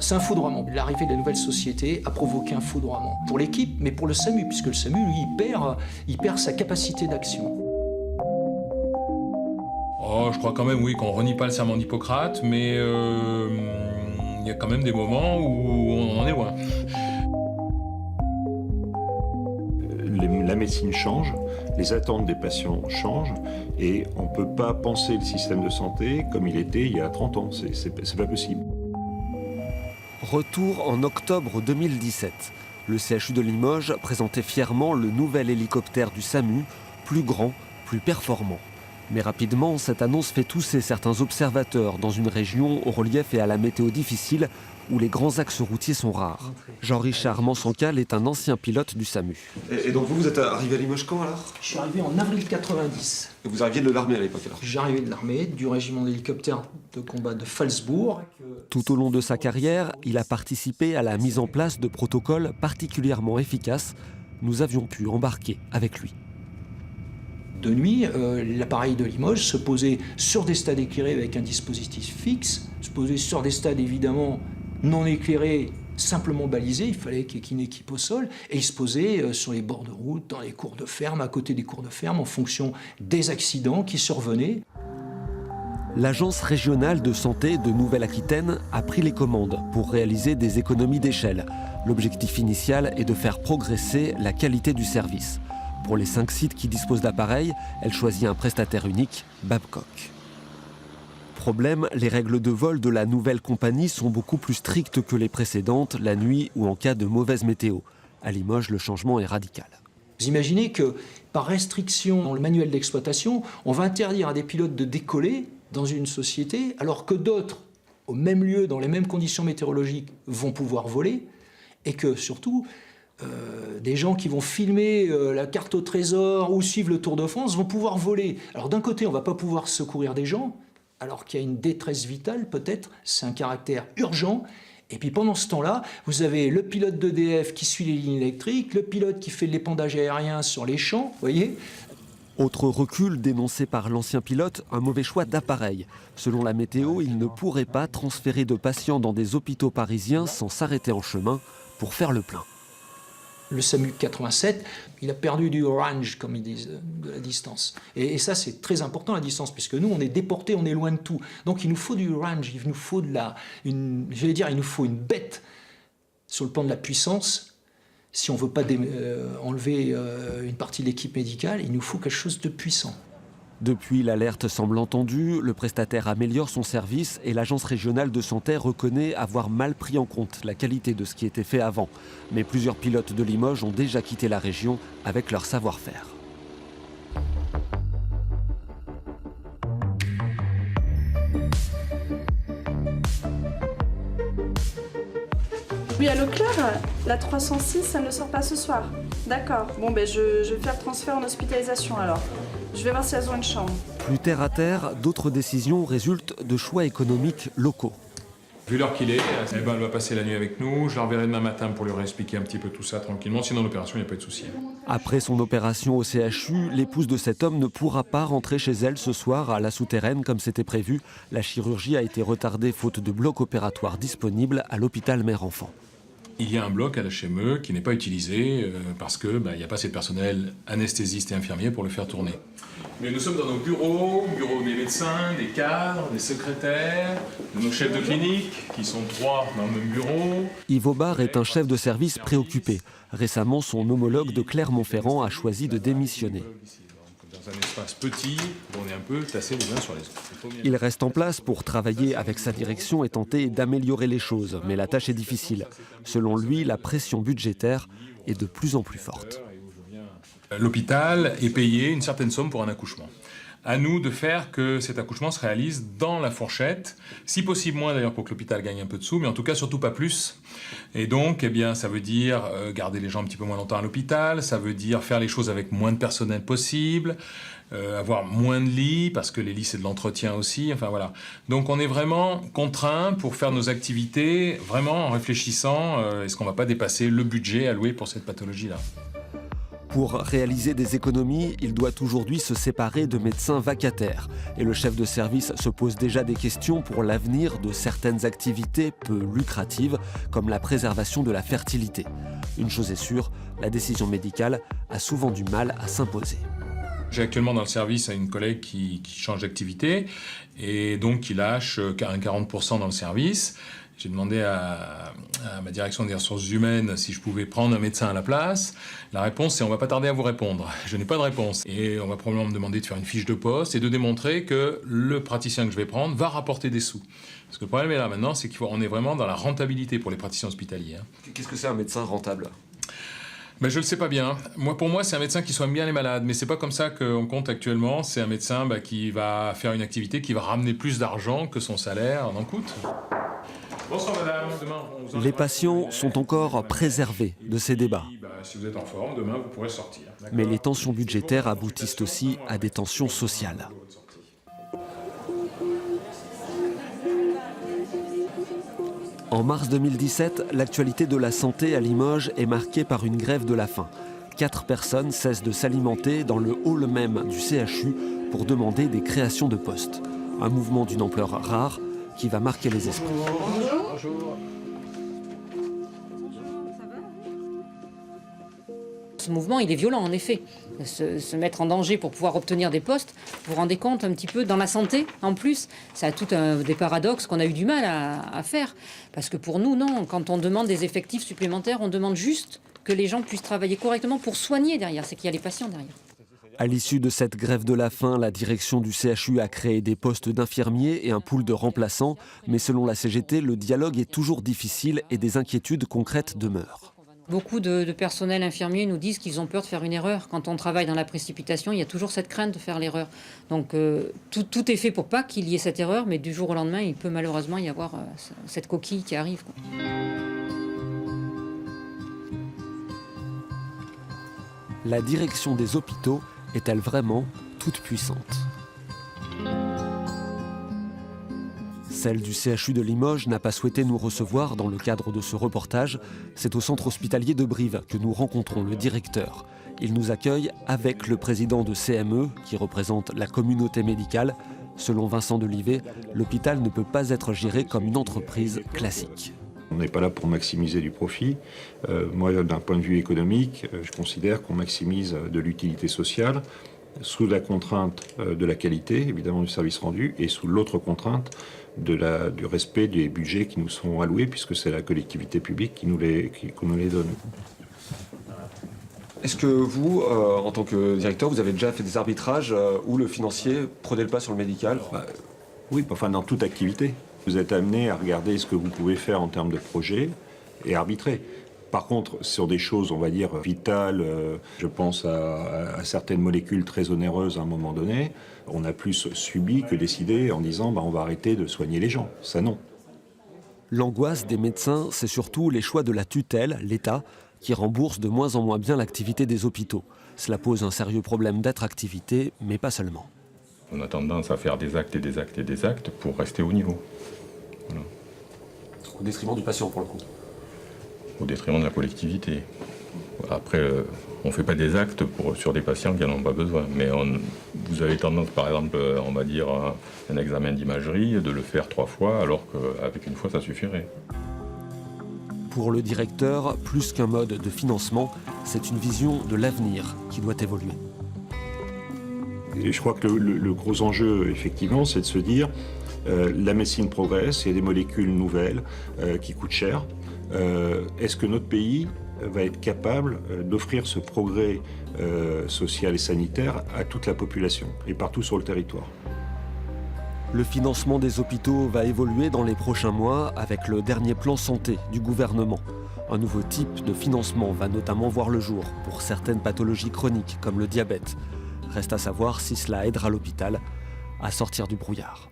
C'est un foudroiement. L'arrivée de la nouvelle société a provoqué un foudroiement. Pour l'équipe, mais pour le SAMU, puisque le SAMU, lui, il perd sa capacité d'action. Oh, je crois quand même, oui, qu'on renie pas le serment d'Hippocrate, mais il y a quand même des moments où on en est loin. La médecine change, les attentes des patients changent, et on ne peut pas penser le système de santé comme il était il y a 30 ans. C'est pas possible. Retour en octobre 2017. Le CHU de Limoges présentait fièrement le nouvel hélicoptère du SAMU, plus grand, plus performant. Mais rapidement, cette annonce fait tousser certains observateurs dans une région au relief et à la météo difficile, où les grands axes routiers sont rares. Jean-Richard Mansancal est un ancien pilote du SAMU. Et donc vous êtes arrivé à Limoges quand alors? Je suis arrivé en avril 90. Et vous arriviez de l'armée à l'époque alors? J'arrivais de l'armée, du régiment d'hélicoptères de combat de Phalsbourg. Tout au long de sa carrière, il a participé à la mise en place de protocoles particulièrement efficaces. Nous avions pu embarquer avec lui. De nuit, l'appareil de Limoges se posait sur des stades éclairés avec un dispositif fixe, se posait sur des stades évidemment non éclairés, simplement balisés, il fallait qu'il y ait une équipe au sol, et il se posait sur les bords de route, dans les cours de ferme, à côté des cours de ferme, en fonction des accidents qui survenaient. L'Agence régionale de santé de Nouvelle-Aquitaine a pris les commandes pour réaliser des économies d'échelle. L'objectif initial est de faire progresser la qualité du service. Pour les 5 sites qui disposent d'appareils, elle choisit un prestataire unique, Babcock. Problème, les règles de vol de la nouvelle compagnie sont beaucoup plus strictes que les précédentes, la nuit ou en cas de mauvaise météo. À Limoges, le changement est radical. Vous imaginez que, par restriction dans le manuel d'exploitation, on va interdire à des pilotes de décoller dans une société, alors que d'autres, au même lieu, dans les mêmes conditions météorologiques, vont pouvoir voler, et que, surtout, des gens qui vont filmer la carte au trésor ou suivre le Tour de France vont pouvoir voler. Alors d'un côté, on ne va pas pouvoir secourir des gens, alors qu'il y a une détresse vitale, peut-être, c'est un caractère urgent. Et puis pendant ce temps-là, vous avez le pilote d'EDF qui suit les lignes électriques, le pilote qui fait l'épandage aérien sur les champs, vous voyez. Autre recul dénoncé par l'ancien pilote, un mauvais choix d'appareil. Selon la météo, il ne pourrait pas transférer de patients dans des hôpitaux parisiens sans s'arrêter en chemin pour faire le plein. Le SAMU 87, il a perdu du range, comme ils disent, de la distance. Et ça, c'est très important, la distance, puisque nous, on est déportés, on est loin de tout. Donc il nous faut du range, il nous faut il nous faut une bête sur le plan de la puissance. Si on ne veut pas enlever une partie de l'équipe médicale, il nous faut quelque chose de puissant. Depuis, l'alerte semble entendue, le prestataire améliore son service et l'agence régionale de santé reconnaît avoir mal pris en compte la qualité de ce qui était fait avant. Mais plusieurs pilotes de Limoges ont déjà quitté la région avec leur savoir-faire. Oui, allô Claire, la 306, elle ne sort pas ce soir. D'accord, bon ben je vais faire transfert en hospitalisation alors. Je vais voir si elles ont une chambre. Plus terre à terre, d'autres décisions résultent de choix économiques locaux. Vu l'heure qu'il est, elle va passer la nuit avec nous. Je la reverrai demain matin pour lui réexpliquer un petit peu tout ça tranquillement. Sinon, l'opération, il n'y a pas de souci. Après son opération au CHU, l'épouse de cet homme ne pourra pas rentrer chez elle ce soir à la souterraine comme c'était prévu. La chirurgie a été retardée faute de bloc opératoire disponible à l'hôpital mère-enfant. Il y a un bloc à la HME qui n'est pas utilisé parce qu'il n'y a pas assez de personnel anesthésiste et infirmier pour le faire tourner. Mais nous sommes dans nos bureaux des médecins, des cadres, des secrétaires, de nos chefs de clinique qui sont 3 dans le même bureau. Yves Aubard est un chef de service préoccupé. Récemment, son homologue de Clermont-Ferrand a choisi de démissionner. Dans un espace petit, on est un peu tassé les uns sur les autres. Il reste en place pour travailler avec sa direction et tenter d'améliorer les choses, mais la tâche est difficile. Selon lui, la pression budgétaire est de plus en plus forte. L'hôpital est payé une certaine somme pour un accouchement. À nous de faire que cet accouchement se réalise dans la fourchette, si possible moins d'ailleurs pour que l'hôpital gagne un peu de sous, mais en tout cas surtout pas plus. Et donc, eh bien, ça veut dire garder les gens un petit peu moins longtemps à l'hôpital, ça veut dire faire les choses avec moins de personnel possible, avoir moins de lits, parce que les lits c'est de l'entretien aussi, enfin voilà. Donc on est vraiment contraint pour faire nos activités, vraiment en réfléchissant, est-ce qu'on ne va pas dépasser le budget alloué pour cette pathologie-là ? Pour réaliser des économies, il doit aujourd'hui se séparer de médecins vacataires. Et le chef de service se pose déjà des questions pour l'avenir de certaines activités peu lucratives, comme la préservation de la fertilité. Une chose est sûre, la décision médicale a souvent du mal à s'imposer. J'ai actuellement dans le service une collègue qui change d'activité et donc qui lâche un 40% dans le service. J'ai demandé à ma direction des ressources humaines si je pouvais prendre un médecin à la place. La réponse c'est on va pas tarder à vous répondre. Je n'ai pas de réponse. Et on va probablement me demander de faire une fiche de poste et de démontrer que le praticien que je vais prendre va rapporter des sous. Parce que le problème est là maintenant, c'est qu'on est vraiment dans la rentabilité pour les praticiens hospitaliers. Qu'est-ce que c'est un médecin rentable ? Ben, je le sais pas bien. Pour moi, c'est un médecin qui soigne bien les malades, mais c'est pas comme ça qu'on compte actuellement. C'est un médecin qui va faire une activité qui va ramener plus d'argent que son salaire n'en coûte. Bonsoir madame. Demain, les patients sont encore préservés de ces débats. Si vous êtes en forme, demain vous pourrez sortir. Mais les tensions budgétaires aboutissent aussi à des tensions sociales. En mars 2017, l'actualité de la santé à Limoges est marquée par une grève de la faim. 4 personnes cessent de s'alimenter dans le hall même du CHU pour demander des créations de postes. Un mouvement d'une ampleur rare qui va marquer les esprits. Bonjour. Ce mouvement, il est violent en effet. Se mettre en danger pour pouvoir obtenir des postes, vous vous rendez compte un petit peu dans la santé en plus, ça a tout des paradoxes qu'on a eu du mal à faire. Parce que pour nous, non, quand on demande des effectifs supplémentaires, on demande juste que les gens puissent travailler correctement pour soigner derrière, c'est qu'il y a les patients derrière. À l'issue de cette grève de la faim, la direction du CHU a créé des postes d'infirmiers et un pool de remplaçants. Mais selon la CGT, le dialogue est toujours difficile et des inquiétudes concrètes demeurent. Beaucoup de personnel infirmier nous disent qu'ils ont peur de faire une erreur. Quand on travaille dans la précipitation, il y a toujours cette crainte de faire l'erreur. Donc tout est fait pour pas qu'il y ait cette erreur, mais du jour au lendemain, il peut malheureusement y avoir cette coquille qui arrive, quoi. La direction des hôpitaux est-elle vraiment toute puissante ? Celle du CHU de Limoges n'a pas souhaité nous recevoir dans le cadre de ce reportage. C'est au centre hospitalier de Brive que nous rencontrons le directeur. Il nous accueille avec le président de CME, qui représente la communauté médicale. Selon Vincent Delivet, l'hôpital ne peut pas être géré comme une entreprise classique. On n'est pas là pour maximiser du profit. Moi, d'un point de vue économique, je considère qu'on maximise de l'utilité sociale sous la contrainte de la qualité, évidemment, du service rendu, et sous l'autre contrainte du respect des budgets qui nous sont alloués, puisque c'est la collectivité publique qui nous les donne. Est-ce que vous, en tant que directeur, vous avez déjà fait des arbitrages où le financier prenait le pas sur le médical ? Oui, enfin dans toute activité. Vous êtes amené à regarder ce que vous pouvez faire en termes de projet et arbitrer. Par contre, sur des choses, on va dire, vitales, je pense à certaines molécules très onéreuses à un moment donné, on a plus subi que décidé en disant on va arrêter de soigner les gens. Ça, non. L'angoisse des médecins, c'est surtout les choix de la tutelle, l'État, qui rembourse de moins en moins bien l'activité des hôpitaux. Cela pose un sérieux problème d'attractivité, mais pas seulement. On a tendance à faire des actes et des actes et des actes pour rester au niveau. Voilà. Au détriment du patient, pour le coup. Au détriment de la collectivité. Après, on ne fait pas des actes sur des patients qui n'en ont pas besoin. Mais vous avez tendance, par exemple, on va dire, un examen d'imagerie, de le faire 3 fois, alors qu'avec une fois, ça suffirait. Pour le directeur, plus qu'un mode de financement, c'est une vision de l'avenir qui doit évoluer. Et je crois que le gros enjeu, effectivement, c'est de se dire la médecine progresse, il y a des molécules nouvelles qui coûtent cher. Est-ce que notre pays va être capable d'offrir ce progrès social et sanitaire à toute la population et partout sur le territoire ? Le financement des hôpitaux va évoluer dans les prochains mois avec le dernier plan santé du gouvernement. Un nouveau type de financement va notamment voir le jour pour certaines pathologies chroniques comme le diabète. Reste à savoir si cela aidera l'hôpital à sortir du brouillard.